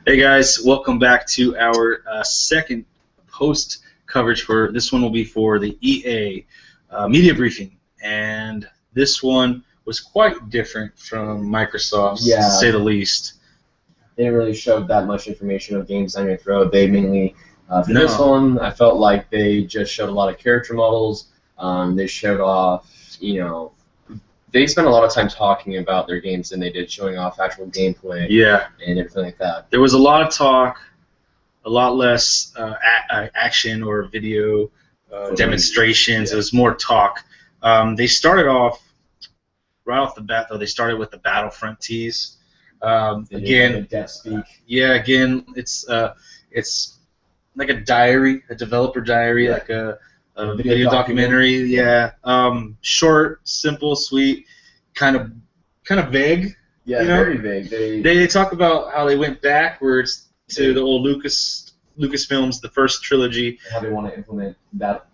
Hey guys, welcome back to our second post coverage. For this one will be for the EA media briefing, and this one was quite different from Microsoft's, to say the least. They didn't really show that much information of games down your throat. They mainly, for this one, I felt like they just showed a lot of character models. They showed off, they spent a lot of time talking about their games than they did showing off actual gameplay. Yeah. And everything like that. There was a lot of talk, a lot less action or video demonstrations. Yeah. It was more talk. They started off, right off the bat, though, they started with the Battlefront tease. Again, yeah, again, it's like a diary, a developer diary, like a video documentary. Yeah, short, simple, sweet, kind of vague. Yeah, very vague. They talk about how they went backwards to the old Lucasfilms, the first trilogy. How they want to implement that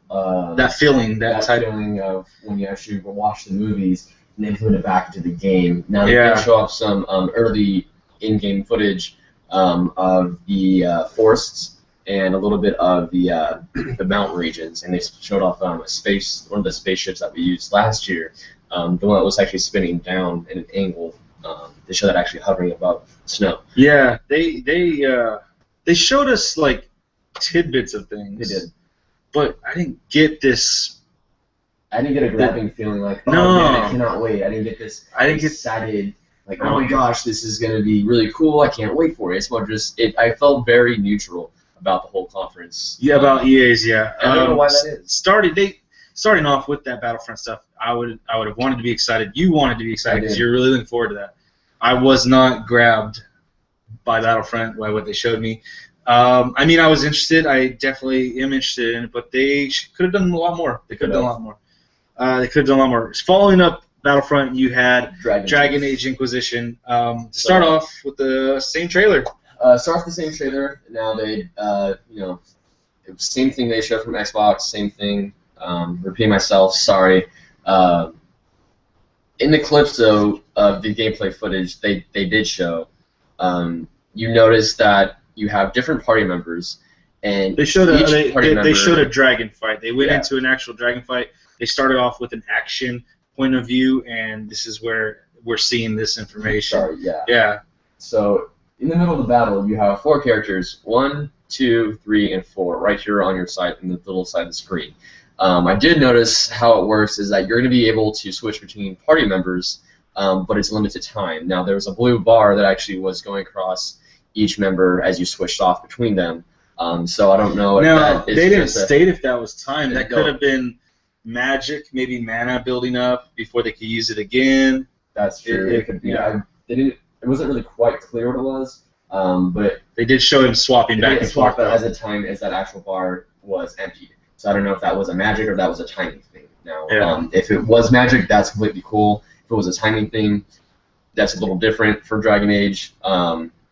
feeling, that feeling of when you actually watch the movies and implement it back into the game. Now they can show off some early in-game footage of the forests and a little bit of the mountain regions, and they showed off one of the spaceships that we used last year, the one that was actually spinning down at an angle. They showed that actually hovering above snow. Yeah, they showed us like tidbits of things. They did, but I didn't get this. I didn't get a grabbing feeling like, oh man, I cannot wait. I didn't get this. I didn't get excited. Like, oh my gosh, this is gonna be really cool. I can't wait for it. It's more just I felt very neutral about the whole conference. Yeah, about EA's. Yeah, I don't know why that is. Starting off with that Battlefront stuff, I would have wanted to be excited. You wanted to be excited because you're really looking forward to that. I was not grabbed by Battlefront by what they showed me. I mean, I was interested. I definitely am interested in it, but they could have done a lot more. They could have done a lot more. Following up Battlefront, you had Dragon Age Inquisition. Start off with the same trailer. Start with the same trailer. Now they, same thing they showed from Xbox. Same thing. Repeating myself. Sorry. In the clips though of the gameplay footage, they did show. You notice that you have different party members, and they showed they showed a dragon fight. They went into an actual dragon fight. They started off with an action point of view, and this is where we're seeing this information. Sorry, yeah. So in the middle of the battle, you have 4 characters: 1, 2, 3, and 4, right here on your side, in the little side of the screen. I did notice how it works is that you're going to be able to switch between party members, but it's limited time. Now, there's a blue bar that actually was going across each member as you switched off between them. So I don't know if that is. They didn't state if that was time. That could have been magic, maybe mana building up before they could use it again. That's true. It could be. Yeah. It wasn't really quite clear what it was, but they did show him swapping back and forth as a time as that actual bar was emptied. So I don't know if that was a magic or that was a timing thing. Now, if it was magic, that's completely cool. If it was a timing thing, that's a little different for Dragon Age,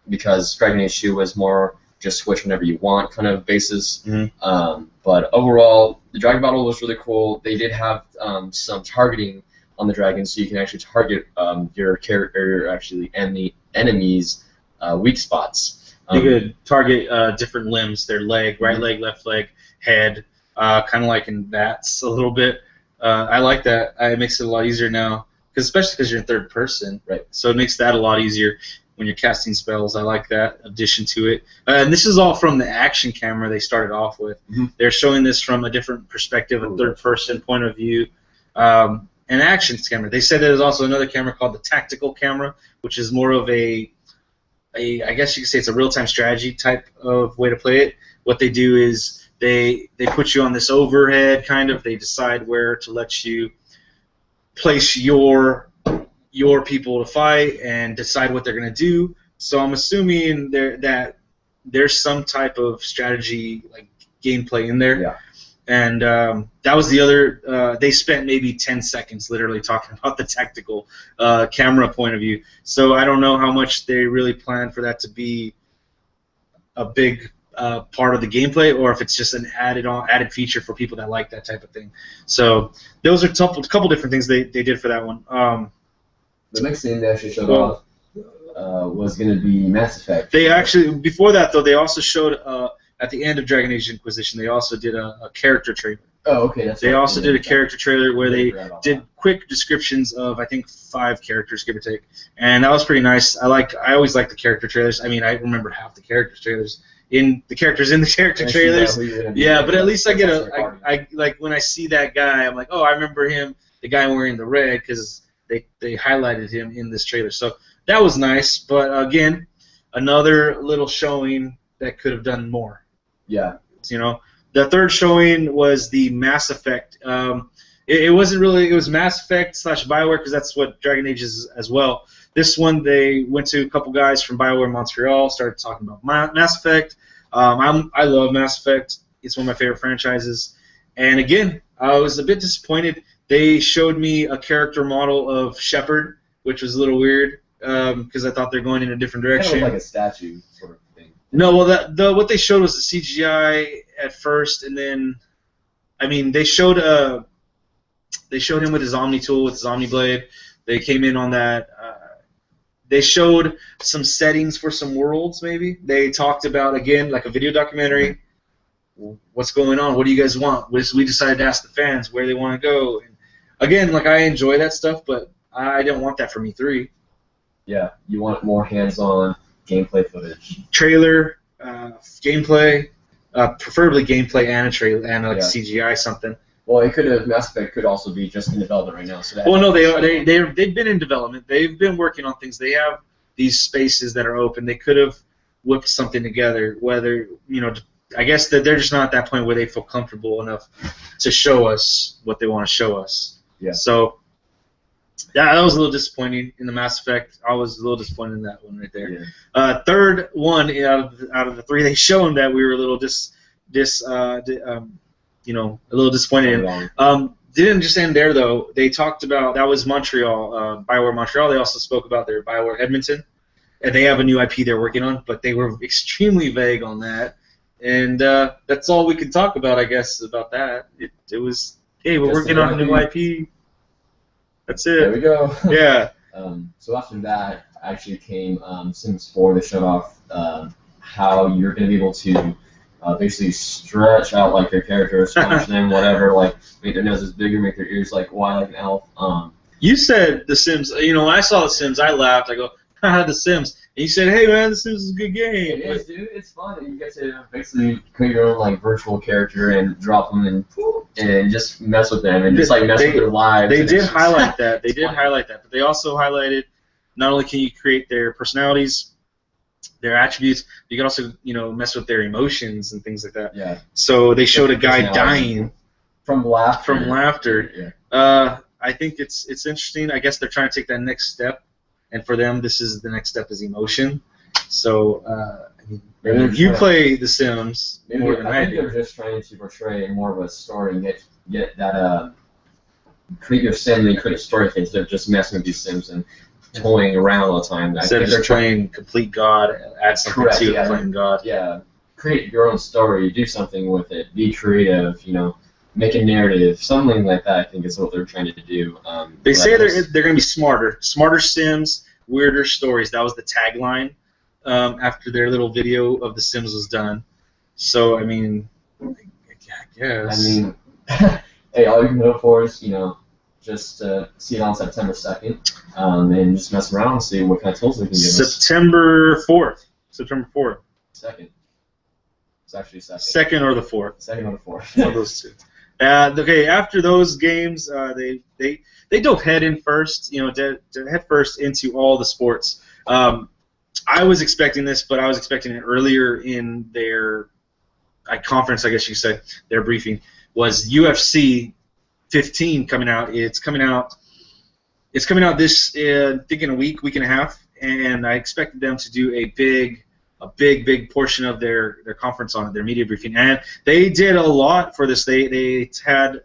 because Dragon Age 2 was more just switch whenever you want kind of basis. Mm-hmm. But overall, the dragon battle was really cool. They did have some targeting on the dragons, so you can actually target your character, actually, and the enemies' weak spots. You could target different limbs: their leg, right leg, left leg, head. Kind of like in VATS a little bit. I like that. It makes it a lot easier now, especially because you're in third person. Right. So it makes that a lot easier when you're casting spells. I like that addition to it. And this is all from the action camera they started off with. Mm-hmm. They're showing this from a different perspective, a third person point of view. An action camera. They said there's also another camera called the tactical camera, which is more of I guess you could say it's a real-time strategy type of way to play it. What they do is they put you on this overhead kind of. They decide where to let you place your people to fight and decide what they're going to do. So I'm assuming that there's some type of strategy like gameplay in there. Yeah. And that was the other. They spent maybe 10 seconds literally talking about the tactical camera point of view. So I don't know how much they really plan for that to be a big part of the gameplay, or if it's just an added feature for people that like that type of thing. So those are a couple different things they did for that one. The next thing they actually showed off was going to be Mass Effect. They actually, before that though, they also showed at the end of Dragon Age Inquisition, they also did a character trailer. Oh, okay. They also did a character trailer where they did quick descriptions of, I think, 5 characters, give or take, and that was pretty nice. I always like the character trailers. I mean, I remember half the character trailers in the characters trailers. Yeah, but at least I get I like when I see that guy, I'm like, oh, I remember him, the guy wearing the red, because they highlighted him in this trailer. So that was nice, but again, another little showing that could have done more. Yeah. You know, the third showing was the Mass Effect. It wasn't really. It was Mass Effect / BioWare, because that's what Dragon Age is as well. This one, they went to a couple guys from BioWare Montreal, started talking about Mass Effect. I love Mass Effect. It's one of my favorite franchises. And again, I was a bit disappointed. They showed me a character model of Shepard, which was a little weird because I thought they're going in a different direction. Kind of like a statue sort of thing. No, well, what they showed was the CGI at first, and then, I mean, they showed him with his Omni tool, with his Omni blade. They came in on that. They showed some settings for some worlds, maybe. They talked about, again, like a video documentary. What's going on? What do you guys want? We decided to ask the fans where they want to go. And again, like, I enjoy that stuff, but I don't want that from E3. Yeah, you want more hands-on gameplay footage. Trailer, gameplay, preferably gameplay and a trailer and like CGI something. Well, it could have. Mass Effect could also be just in development right now. So that. Well, no, they've been in development. They've been working on things. They have these spaces that are open. They could have whipped something together. Whether I guess that they're just not at that point where they feel comfortable enough to show us what they want to show us. Yeah. So that was a little disappointing in the Mass Effect. I was a little disappointed in that one right there. Yeah. Third one out of the 3 they shown that we were a little a little disappointed in. Didn't just end there though. They talked about, that was Montreal, BioWare Montreal. They also spoke about their BioWare Edmonton, and they have a new IP they're working on, but they were extremely vague on that. And that's all we could talk about, I guess, about that. It was, hey, we're working on a new IP. That's it. There we go. Yeah. So after that, actually came Sims 4. They showed off how you're going to be able to basically stretch out like your character, squash them, whatever, like make their noses bigger, make their ears like wide like an elf. You said The Sims. When I saw The Sims, I laughed. I go, haha, The Sims. And you said, hey man, The Sims is a good game. It is, dude. It's fun. You get to basically create your own like virtual character and drop them and just mess with them and just like mess with their lives. They did highlight that. They did highlight that, but they also highlighted not only can you create their personalities, their attributes, you can also mess with their emotions and things like that. Yeah. So they showed a guy dying from laughter. Yeah. I think it's interesting. I guess they're trying to take that next step, and for them, this is the next step is emotion. So you play The Sims more than I do. I think they're just trying to portray more of a story and get that create your sim and create a story thing instead of just messing with these sims and toying around all the time. Instead of just playing complete God, add something to it, playing God. Yeah, create your own story, do something with it, be creative, make a narrative, something like that. I think is what they're trying to do. They say they're going to be smarter Sims, weirder stories. That was the tagline after their little video of The Sims was done. So I mean, I guess. Hey, all you can hope for is just see it on September 2nd, and just mess around and see what kind of tools they can give us. September 4th. Second. It's actually second. Second or the 4th. Second or the 4th. One of those two. Okay, after those games, they dove head first into all the sports. I was expecting this, but I was expecting it earlier in their conference, I guess you could say. Their briefing was UFC 15 coming out. It's coming out this I think in a week and a half, and I expected them to do a big portion of their conference on it, their media briefing, and they did a lot for this. They had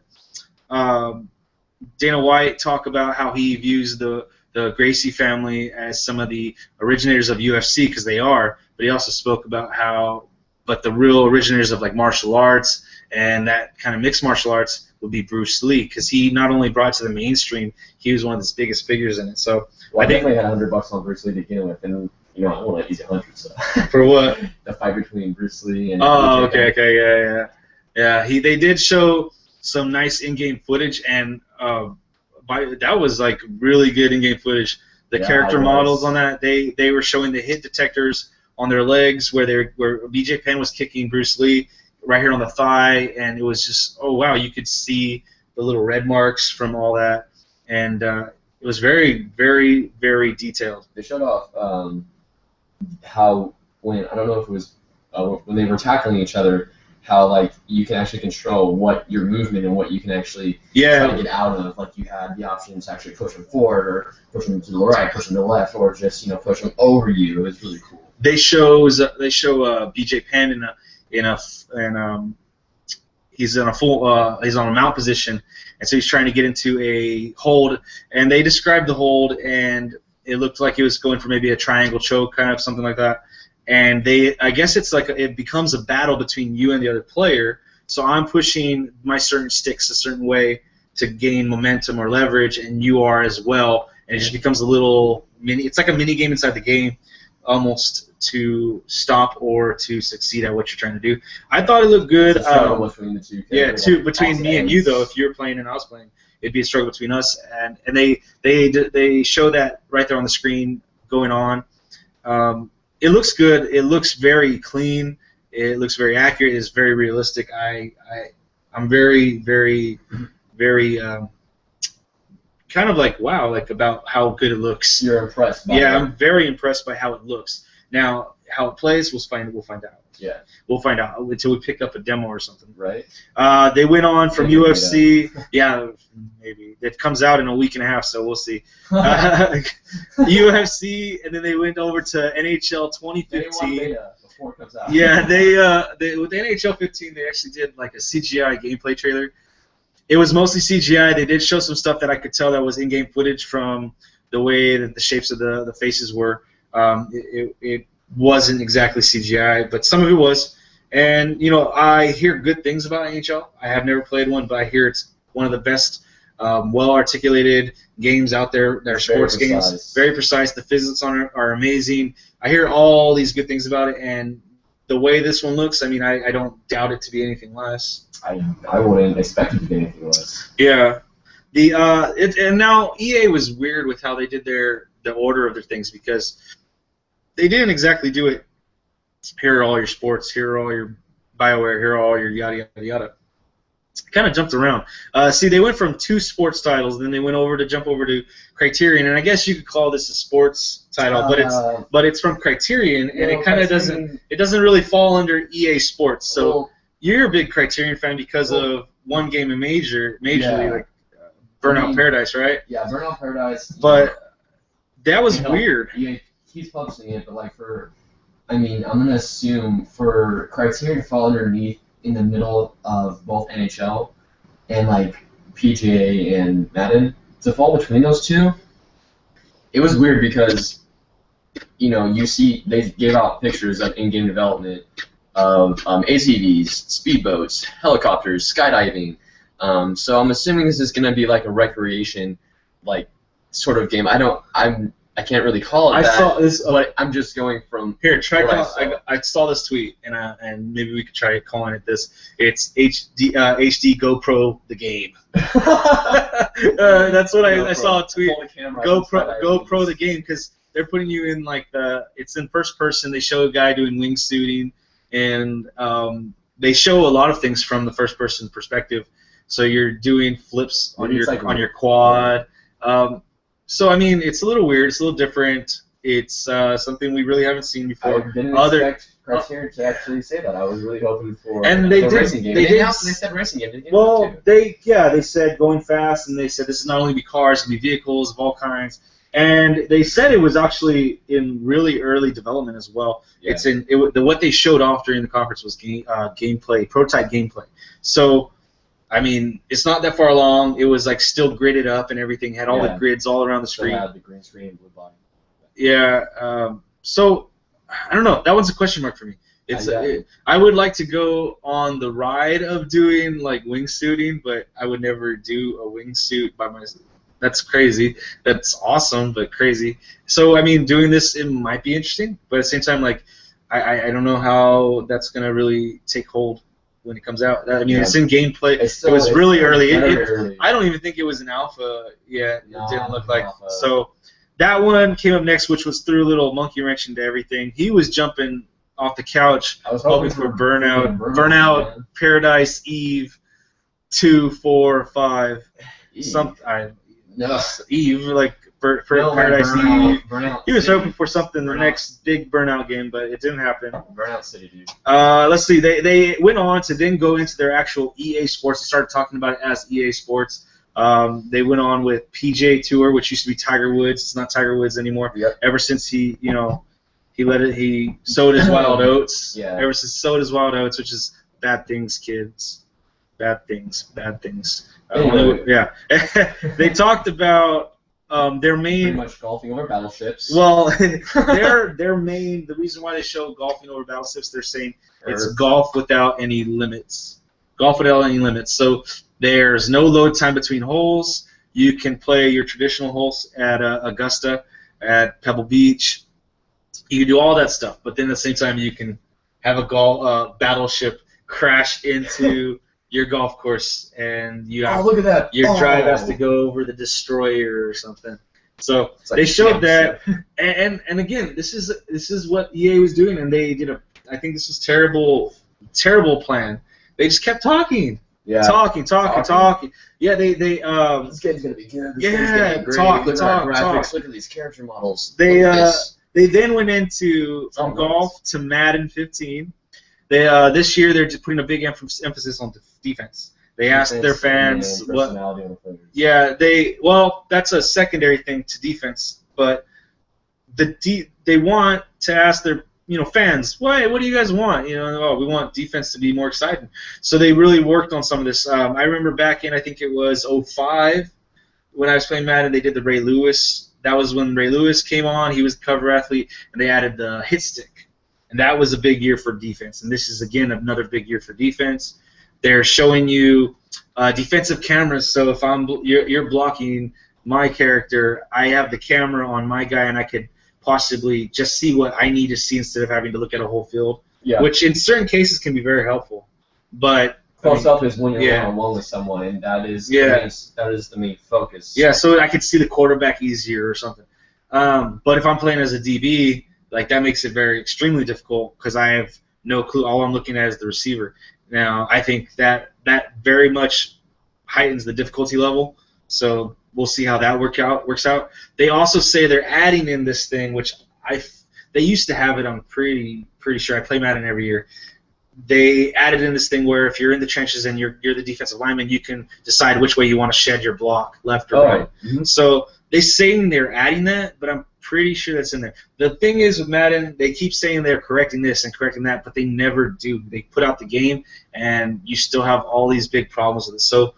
Dana White talk about how he views the Gracie family as some of the originators of UFC, because they are, but he also spoke about but the real originators of like martial arts and that kind of mixed martial arts would be Bruce Lee, because he not only brought it to the mainstream, he was one of his biggest figures in it. So I definitely had $100 on Bruce Lee to begin with, and you know, I won at least 100. So. For what? The fight between Bruce Lee and. Oh, okay, yeah. They did show some nice in-game footage, and that was like really good in-game footage. The character models on that, they were showing the hit detectors on their legs where BJ Penn was kicking Bruce Lee right here on the thigh, and it was just, oh wow, you could see the little red marks from all that, and it was very, very, very detailed. They showed off how when I don't know if it was when they were tackling each other, how like you can actually control what your movement and what you can actually try to get out of. Like you had the option to actually push them forward or push them to the right, push them to the left, or just push them over you. It was really cool. They show BJ Penn he's in a full he's on a mount position, and so he's trying to get into a hold, and they described the hold, and it looked like he was going for maybe a triangle choke, kind of something like that. And I guess it's like it becomes a battle between you and the other player. So I'm pushing my certain sticks a certain way to gain momentum or leverage, and you are as well. And it just becomes a little mini. It's like a mini game inside the game, almost to stop or to succeed at what you're trying to do. I thought it looked good. It's a struggle between the two. Yeah, between me and you though. If you're playing and I was playing, it'd be a struggle between us. And they show that right there on the screen going on. It looks good. It looks very clean. It looks very accurate. It's very realistic. I'm very, very, very kind of like wow, like about how good it looks. You're impressed by it. I'm very impressed by how it looks. Now, how it plays, we'll find out. Yeah. We'll find out until we pick up a demo or something. Right. They went on from UFC. Yeah, maybe. It comes out in a week and a half, so we'll see. UFC, and then they went over to NHL 2015. Beta before it comes out. Yeah, they with NHL 15, they actually did like a CGI gameplay trailer. It was mostly CGI. They did show some stuff that I could tell that was in-game footage from the way that the shapes of the faces were. It wasn't exactly CGI, but some of it was. And, I hear good things about NHL. I have never played one, but I hear it's one of the best, well-articulated games out there. They're sports games. Very precise. The physics on it are amazing. I hear all these good things about it, and the way this one looks, I don't doubt it to be anything less. I wouldn't expect it to be anything less. Yeah. And now EA was weird with how they did the order of their things, because they didn't exactly do it. Here are all your sports. Here are all your BioWare. Here are all your yada yada yada. Kind of jumped around. See, they went from 2 sports titles, then they went over to Criterion, and I guess you could call this a sports title, but it's from Criterion, and it kind of doesn't really fall under EA Sports. So you're a big Criterion fan because of one game in Major League, like Burnout Paradise, right? Yeah, Burnout Paradise. But that was weird. EA keeps publishing it, but I'm gonna assume for Criterion to fall underneath in the middle of both NHL and PGA and Madden, to fall between those two, it was weird because you see they gave out pictures of in-game development of ATVs, speedboats, helicopters, skydiving. So I'm assuming this is gonna be like a recreation sort of game. I can't really call it that. I saw this, but I'm just going from here. I saw this tweet, and maybe we could try calling it this. It's HD GoPro the game. That's what I saw a tweet. GoPro the game, because they're putting you in it's in first person. They show a guy doing wingsuiting, and they show a lot of things from the first person perspective. So you're doing flips on your quad. So it's a little weird. It's a little different. It's something we really haven't seen before. I didn't expect Criterion to actually say that. I was really hoping for racing game. They said racing game. Well, they said going fast, and they said this is not only be cars, it's be vehicles of all kinds. And they said it was actually in really early development as well. Yeah. What they showed off during the conference was gameplay, prototype gameplay. So. It's not that far along. It was still gridded up and everything. Had all the grids all around the screen. Had the green screen and blue body. Yeah. So I don't know. That one's a question mark for me. I would like to go on the ride of doing wingsuiting, but I would never do a wingsuit by myself. That's crazy. That's awesome, but crazy. So, I mean, doing this, it might be interesting, but at the same time, like, I don't know how that's going to really take hold when it comes out. I mean, it's in gameplay. It was really early. I don't even think it was an alpha yet. No, it didn't look like. So that one came up next, which was threw a little monkey wrench into everything. He was jumping off the couch, I was hoping for Burnout, Paradise, Eve, 2, 4, 5. Eve, like Paradise Eve. He was hoping for something, the next big Burnout game, but it didn't happen. Burnout City, dude. Let's see. They went on to then go into their actual EA Sports and started talking about it as EA Sports. They went on with PGA Tour, which used to be Tiger Woods. It's not Tiger Woods anymore. Yep. Ever since he sowed his wild oats. Yeah. Ever since sowed his wild oats, which is bad things, kids. Bad things. Anyway. Yeah. They talked about their main. Pretty much golfing over battleships. Well, their main. The reason why they show golfing over battleships, they're saying it's golf without any limits. Golf without any limits. So there's no load time between holes. You can play your traditional holes at Augusta, at Pebble Beach. You can do all that stuff, but then at the same time you can have a battleship crash into your golf course, and you have, look at that! Your drive has to go over the destroyer or something. So they showed that, and again, this is what EA was doing, and they did I think this was terrible plan. They just kept talking. Yeah. Talking. Yeah, they this game's gonna be good. This game's gonna be great. Talk. Look at these character models. They then went into from golf to Madden 15. This year they're just putting a big emphasis on defense. They asked their fans what. Yeah, that's a secondary thing to defense, but they want to ask their fans, what do you guys want? We want defense to be more exciting. So they really worked on some of this. I remember back in, I think it was 2005, when I was playing Madden, they did the Ray Lewis. That was when Ray Lewis came on. He was the cover athlete, and they added the hit stick. And that was a big year for defense. And this is, again, another big year for defense. They're showing you defensive cameras. So if you're blocking my character, I have the camera on my guy, and I could possibly just see what I need to see instead of having to look at a whole field, which in certain cases can be very helpful. But close up is when you're one-on-one with someone, and that is the main focus. Yeah, so I could see the quarterback easier or something. But if I'm playing as a DB, like that makes it extremely difficult because I have no clue. All I'm looking at is the receiver. Now, I think that very much heightens the difficulty level. So we'll see how that works out. They also say they're adding in this thing, which they used to have it. I'm pretty sure. I play Madden every year. They added in this thing where if you're in the trenches and you're the defensive lineman, you can decide which way you want to shed your block, left or right. Mm-hmm. So they're saying they're adding that, but I'm pretty sure that's in there. The thing is with Madden, they keep saying they're correcting this and correcting that, but they never do. They put out the game, and you still have all these big problems with it. So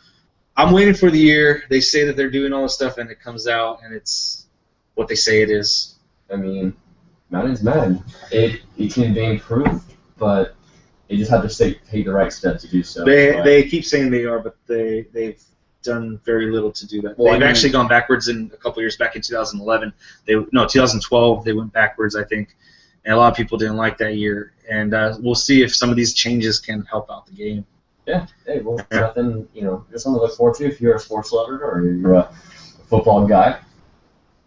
I'm waiting for the year. They say that they're doing all this stuff, and it comes out, and it's what they say it is. I mean, Madden's Madden. It can be improved, but they just have to take the right steps to do so. They keep saying they are, but they've done very little to do that. Well, they've actually gone backwards in a couple years. Back in 2011, 2012 they went backwards, I think, and a lot of people didn't like that year. And we'll see if some of these changes can help out the game. Yeah. Hey, well, nothing. Just something to look forward to if you're a sports lover or you're a football guy.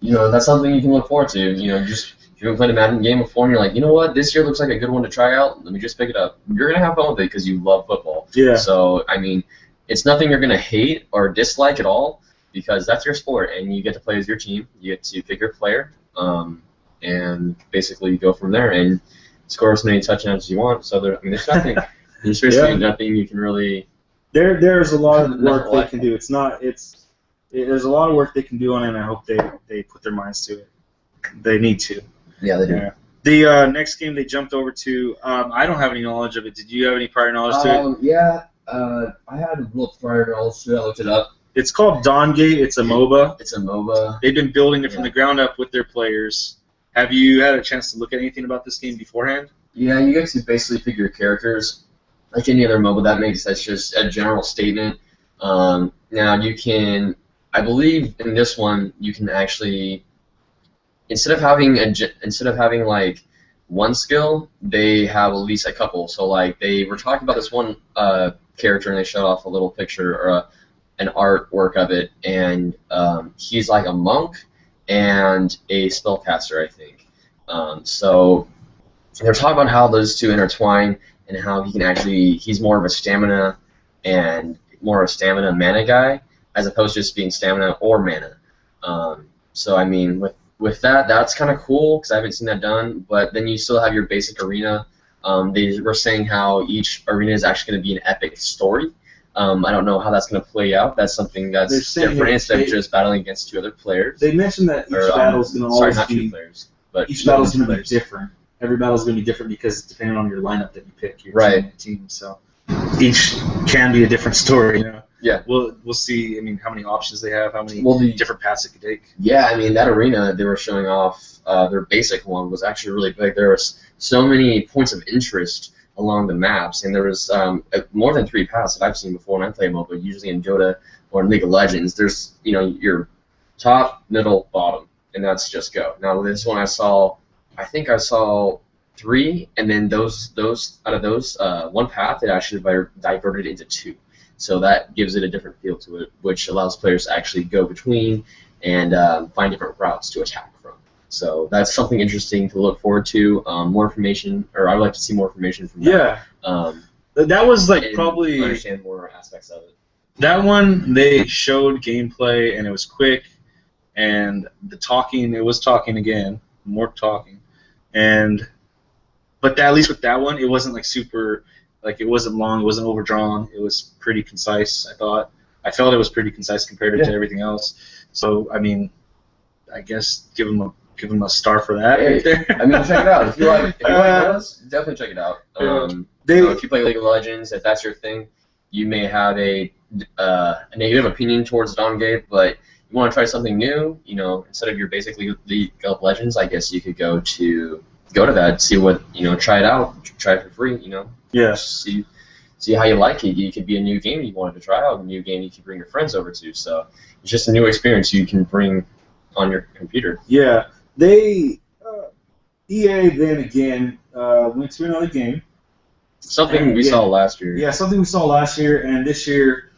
That's something you can look forward to. Just. If you haven't played a Madden game before and you're like, you know what, this year looks like a good one to try out, let me just pick it up. You're going to have fun with it because you love football. Yeah. So, I mean, it's nothing you're going to hate or dislike at all because that's your sport and you get to play as your team. You get to pick your player and basically go from there and score as many touchdowns as you want. So, there's nothing. There's seriously nothing you can really. There's a lot of work they can do. There's a lot of work they can do on it, and I hope they put their minds to it. They need to. Yeah, they do. Yeah. The next game they jumped over to, I don't have any knowledge of it. Did you have any prior knowledge to it? Yeah, I had a little prior knowledge to it. I looked it up. It's called Dawngate. It's a MOBA. It's a MOBA. They've been building it from the ground up with their players. Have you had a chance to look at anything about this game beforehand? Yeah, you get to basically pick your characters. Like any other MOBA, that's just a general statement. Now you can I believe in this one you can actually, instead of having like one skill, they have at least a couple. So like they were talking about this one character, and they showed off a little picture or an artwork of it, and he's like a monk and a spellcaster, I think. So they're talking about how those two intertwine and how he's more of a stamina mana guy as opposed to just being stamina or mana. So I mean, with that, that's kind of cool because I haven't seen that done. But then you still have your basic arena. They were saying how each arena is actually going to be an epic story. I don't know how that's going to play out. That's something that's different instead of just battling against two other players. They mentioned that each battle is going to always be each battle is going to be different. Every battle is going to be different because depending on your lineup that you pick, your team. So each can be a different story. You know. Yeah. We'll see. I mean, how many options they have, how many different paths it could take. Yeah, I mean that arena they were showing off. Their basic one was actually really big. There was so many points of interest along the maps, and there was more than 3 paths that I've seen before when I play MOBA. Usually in Dota or in League of Legends, there's your top, middle, bottom, and that's just go. Now this one I think I saw 3, and then those out of those one path it actually diverted into 2. So that gives it a different feel to it, which allows players to actually go between and find different routes to attack from. So that's something interesting to look forward to. More information, or I would like to see more information from that. Yeah. That was like probably understand more aspects of it. That one they showed gameplay and it was quick, and it was talking again, more talking, but at least with that one it wasn't like super. Like, it wasn't long, it wasn't overdrawn, it was pretty concise, I thought. I felt it was pretty concise compared to everything else. So, I mean, I guess give them a star for that right there. I mean, check it out. If you like those, definitely check it out. If you play League of Legends, if that's your thing, you may have a negative opinion towards Dawn Gate, but you want to try something new, instead of your basically League of Legends, I guess you could go to that, see what, try it out, try it for free, Yeah. See how you like it. It could be a new game you wanted to try out, a new game you could bring your friends over to. So it's just a new experience you can bring on your computer. Yeah. They, EA then again went to another game. Something we saw last year. Yeah, something we saw last year, and this year,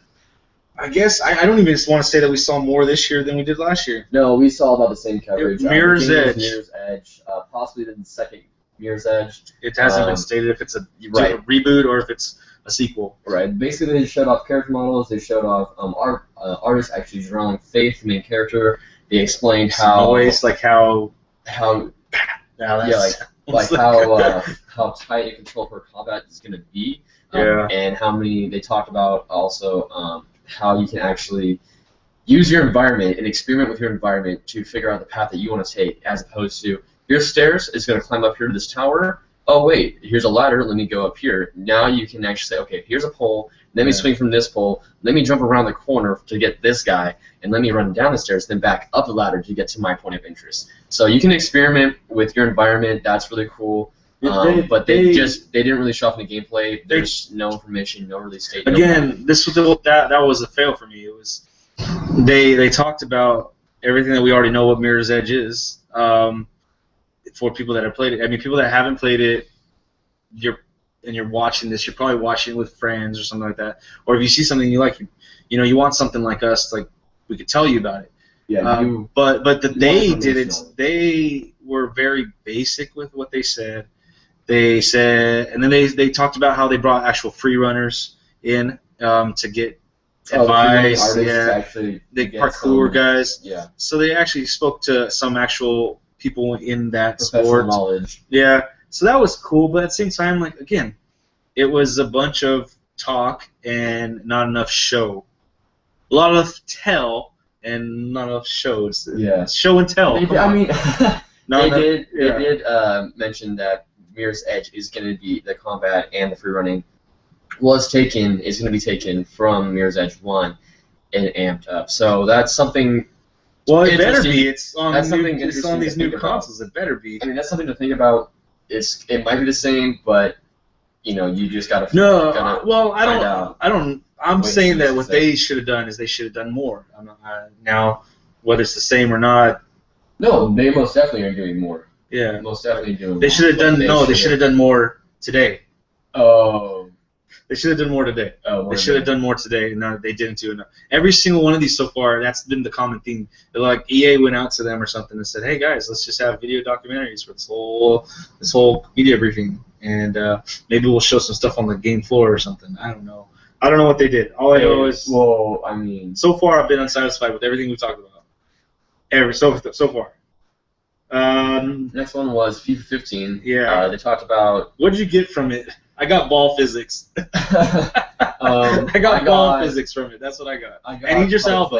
I guess, I don't even want to say that we saw more this year than we did last year. No, we saw about the same coverage. Mirror's Edge. Mirror's Edge. Possibly the second Mirror's Edge. It hasn't been stated if it's a reboot or if it's a sequel. Right. Basically, they showed off character models. They showed off artists actually drawing Faith, the main character. They explained how noise, like how how tight and controlled her combat is going to be. And how many they talked about also how you can actually use your environment and experiment with your environment to figure out the path that you want to take, as opposed to here's stairs, it's going to climb up here to this tower. Oh wait, here's a ladder, let me go up here. Now you can actually say, okay, here's a pole, let me swing from this pole, let me jump around the corner to get this guy, and let me run down the stairs, then back up the ladder to get to my point of interest. So you can experiment with your environment, that's really cool. But they didn't really show off any gameplay. There's no information, no release date. Again, that was a fail for me. It was they talked about everything that we already know what Mirror's Edge is. For people that have played it, I mean, people that haven't played it, you're watching this, you're probably watching it with friends or something like that. Or if you see something you like, you want something like us, like we could tell you about it. Yeah. But they didn't. They were very basic with what they said. They said, and then they talked about how they brought actual free runners in to get advice. The parkour guys. Yeah. So they actually spoke to some actual people in that professional sport. knowledge. Yeah. So that was cool, but at the same time, like again, it was a bunch of talk and not enough show. A lot of tell and not enough shows. Yeah. Show and tell. They did mention that Mirror's Edge is going to be the combat and the free running is going to be taken from Mirror's Edge 1 and amped up. So that's something. Well, it better be. It's on these new consoles. It better be. I mean, that's something to think about. It might be the same, but you just gotta. No, well, I don't I'm saying that what they should have done is they should have done more. Now, whether it's the same or not. No, they most definitely are doing more. Yeah. Most definitely doing more. They should have done, they should have done more today. Oh. They should have done more today. Oh, they should have done more today. No, they didn't do enough. Every single one of these so far, that's been the common theme. They're like EA went out to them or something and said, "Hey guys, let's just have video documentaries for this whole media briefing, and maybe we'll show some stuff on the game floor or something." I don't know. I don't know what they did. All I know is, well, I mean, so far I've been unsatisfied with everything we've talked about. So far. Next one was FIFA 15. Yeah. They talked about. What did you get from it? I got ball physics. I got ball physics from it. That's what I got. And Idris Elba.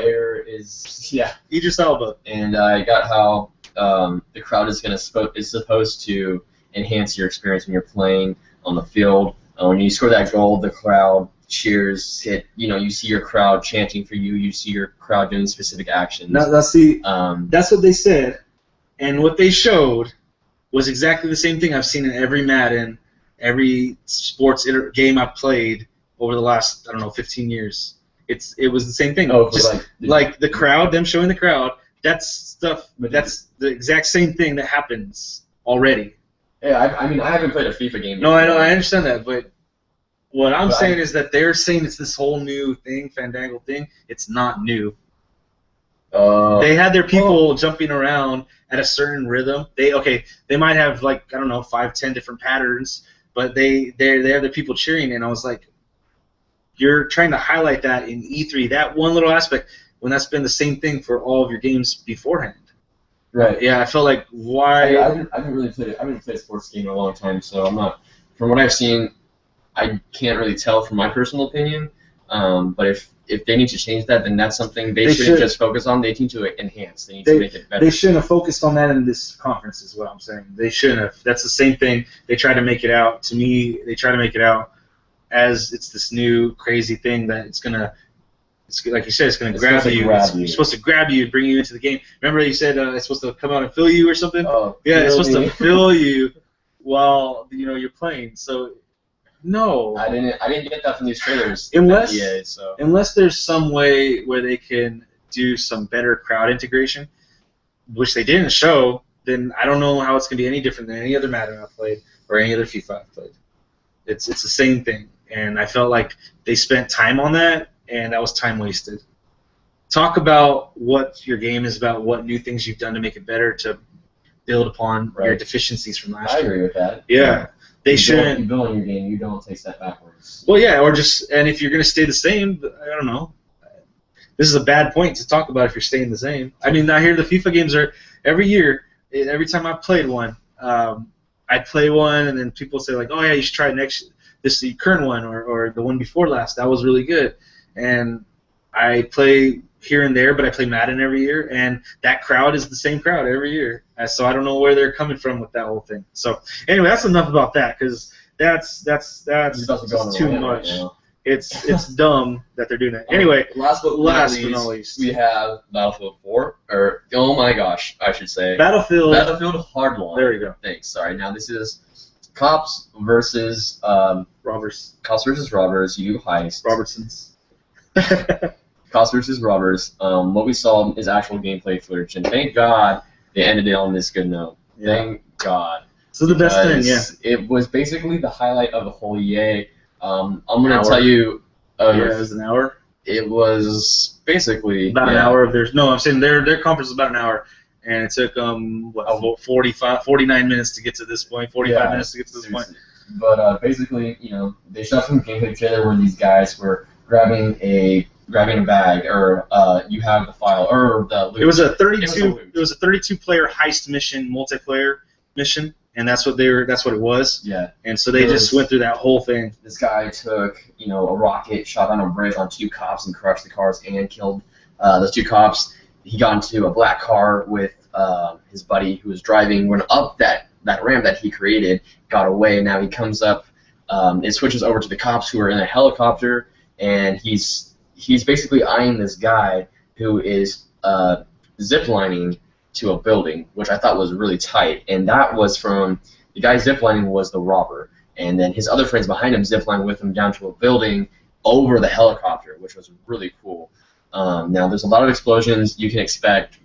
Idris Elba. And I got how the crowd is supposed to enhance your experience when you're playing on the field. When you score that goal, the crowd cheers. You see your crowd chanting for you. You see your crowd doing specific actions. Now, that's what they said, and what they showed was exactly the same thing I've seen in every Madden, every sports game I've played over the last 15 years. It was the same thing. Oh, just like the crowd, them showing the crowd. That's stuff. That's the exact same thing that happens already. Yeah, I mean, I haven't played a FIFA game. No, I know, I understand that, but what I'm saying is that they're saying it's this whole new thing, Fandangle thing. It's not new. They had their people jumping around at a certain rhythm. They might have 5-10 different patterns, but they have their people cheering, and I was like, you're trying to highlight that in E3, that one little aspect, when that's been the same thing for all of your games beforehand. Right. Yeah, I felt like why. I haven't really played it. I haven't played a sports game in a long time, so I'm not. From what I've seen, I can't really tell from my personal opinion. But if they need to change that, then that's something they shouldn't just focus on. They need to enhance. They need to make it better. They shouldn't have focused on that in this conference, is what I'm saying. They shouldn't have. That's the same thing. They try to make it out. To me, they try to make it out as it's this new crazy thing that it's like you said, it's gonna grab you. It's supposed to grab you and bring you into the game. Remember you said it's supposed to come out and fill you or something? Oh, yeah, it's supposed to fill you while you're playing. So no, I didn't get that from these trailers. Unless there's some way where they can do some better crowd integration, which they didn't show, then I don't know how it's gonna be any different than any other Madden I've played or any other FIFA I've played. It's the same thing, and I felt like they spent time on that, and that was time wasted. Talk about what your game is about, what new things you've done to make it better, to build upon your deficiencies from last year. I agree with that. Yeah. They shouldn't. You build on your game, you don't take a step backwards. Well, yeah, and if you're going to stay the same, I don't know. This is a bad point to talk about if you're staying the same. I mean, I hear the FIFA games are, every year, every time I played one, I'd play one, and then people say, like, oh, yeah, you should try the current one or the one before last. That was really good. And I play here and there, but I play Madden every year, and that crowd is the same crowd every year. So I don't know where they're coming from with that whole thing. So anyway, that's enough about that, because that's too much. It's dumb that they're doing that. Anyway, last but not least, we have Battlefield 4, or oh my gosh, I should say Battlefield Hardline. There you go. Thanks. Sorry. Now this is cops versus robbers. Cops versus robbers. You do heist. Robertsons. Cops versus robbers. What we saw is actual gameplay footage, and thank God they ended it on this good note. Yeah. Thank God. So the best thing, yeah. It was basically the highlight of the whole EA. I'm going to tell you. Yeah, it was an hour. It was basically about an hour. I'm saying their conference was about an hour, and it took 49 minutes to get to this point. 45 minutes to get to this point. But basically, they shot some gameplay trailer where these guys were grabbing a bag, or you have the file, or the loot. It was a 32-player heist mission, multiplayer mission, and that's what it was. Yeah. And so they just went through that whole thing. This guy took, a rocket, shot on a bridge on 2 cops, and crushed the cars and killed those 2 cops. He got into a black car with his buddy who was driving, went up that ramp that he created, got away. Now he comes up, it switches over to the cops who are in a helicopter, and he's basically eyeing this guy who is ziplining to a building, which I thought was really tight. And that was from the guy ziplining was the robber, and then his other friends behind him ziplining with him down to a building, over the helicopter, which was really cool. Now, there's a lot of explosions. You can expect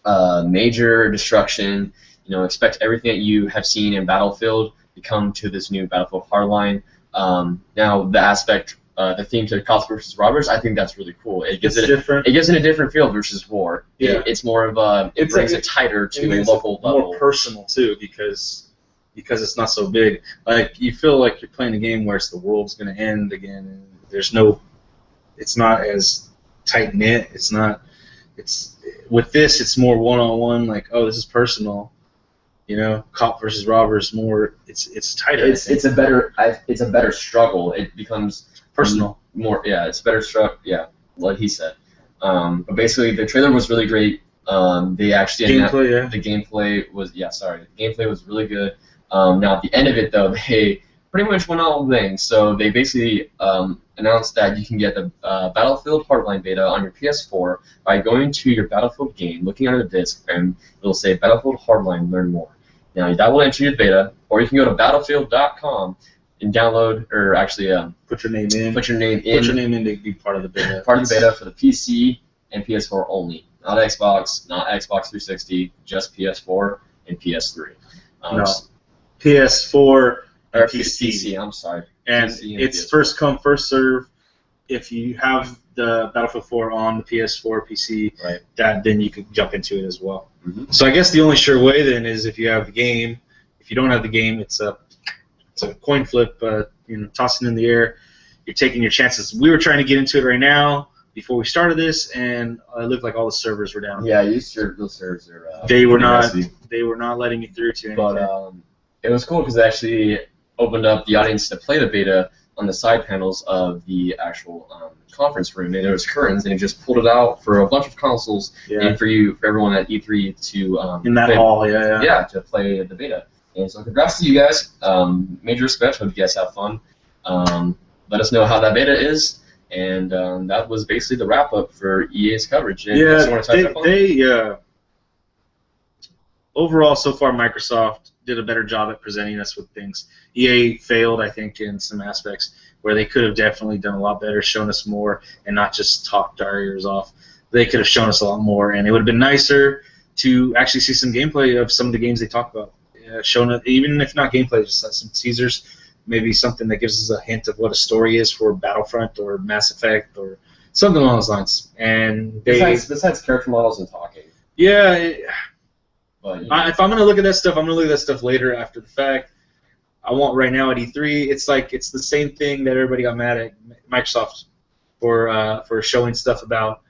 major destruction. Expect everything that you have seen in Battlefield to come to this new Battlefield Hardline. Now, the theme to Cops vs. Robbers, I think that's really cool. It gives it a different feel versus war. Yeah. It's more of it brings it tighter to a local level. More personal too, because it's not so big. Like you feel like you're playing a game where the world's going to end again, and it's not as tight knit. With this, it's more one-on-one. Like, oh, this is personal. Cop versus robbers. More, it's tighter. It's a better struggle. It becomes personal. More, yeah. It's a better struggle. Yeah, like he said. But basically, the trailer was really great. They actually the gameplay was really good. Now at the end of it, though, they pretty much went all things. So they basically announced that you can get the Battlefield Hardline beta on your PS4 by going to your Battlefield game, looking under the disc, and it'll say Battlefield Hardline, learn more. Now that will enter your beta, or you can go to battlefield.com and download, or actually put your name in. Put your name in to be part of the beta. Part of the beta for the PC and PS4 only, not Xbox, not Xbox 360, just PS4 and PS3. No, PS4 or PC. I'm sorry. And it's PS4. First come, first serve. If you have the Battlefield 4 on the PS4, PC, right, then you can jump into it as well. Mm-hmm. So I guess the only sure way then is if you have the game. If you don't have the game, it's a coin flip. Tossing in the air. You're taking your chances. We were trying to get into it right now before we started this, and it looked like all the servers were down. Yeah, those servers are. They were not letting me through to anything. But it was cool because it actually opened up the audience to play the beta on the side panels of the actual conference room, and there was curtains, and it just pulled it out for a bunch of consoles and for everyone at E3 to in that hall, to play the beta. And so congrats to you guys. Major respect. Hope you guys have fun. Let us know how that beta is, and that was basically the wrap up for EA's coverage. Overall, so far, Microsoft did a better job at presenting us with things. EA failed, I think, in some aspects where they could have definitely done a lot better, shown us more, and not just talked our ears off. They could have shown us a lot more, and it would have been nicer to actually see some gameplay of some of the games they talk about. Shown it, even if not gameplay, just some teasers, maybe something that gives us a hint of what a story is for Battlefront or Mass Effect or something along those lines. And besides character models and talking. Yeah. If I'm going to look at that stuff, I'm going to look at that stuff later after the fact. I want right now at E3. It's the same thing that everybody got mad at Microsoft for showing stuff about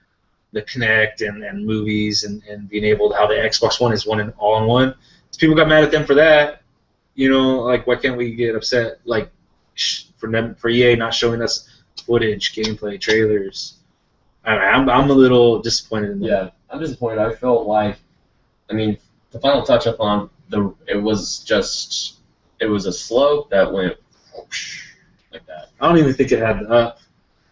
the Kinect and movies and being able to how the Xbox One is all-in-one. So people got mad at them for that. Why can't we get upset for EA not showing us footage, gameplay, trailers? I'm a little disappointed in that. Yeah, I'm disappointed. I felt like, the final touch up on it was a slope that went whoosh, like that. I don't even think it had the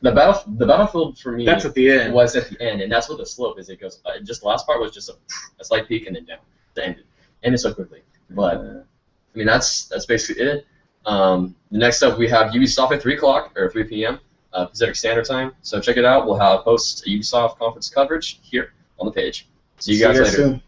Battlefield for me. That's at the end. Was at the end, and that's what the slope is. It goes just the last part was just a slight peak and then down. The ended so quickly. But that's basically it. The next up we have Ubisoft at 3 o'clock or 3 p.m. Pacific Standard Time. So check it out. We'll have post Ubisoft conference coverage here on the page. See you guys later. Soon.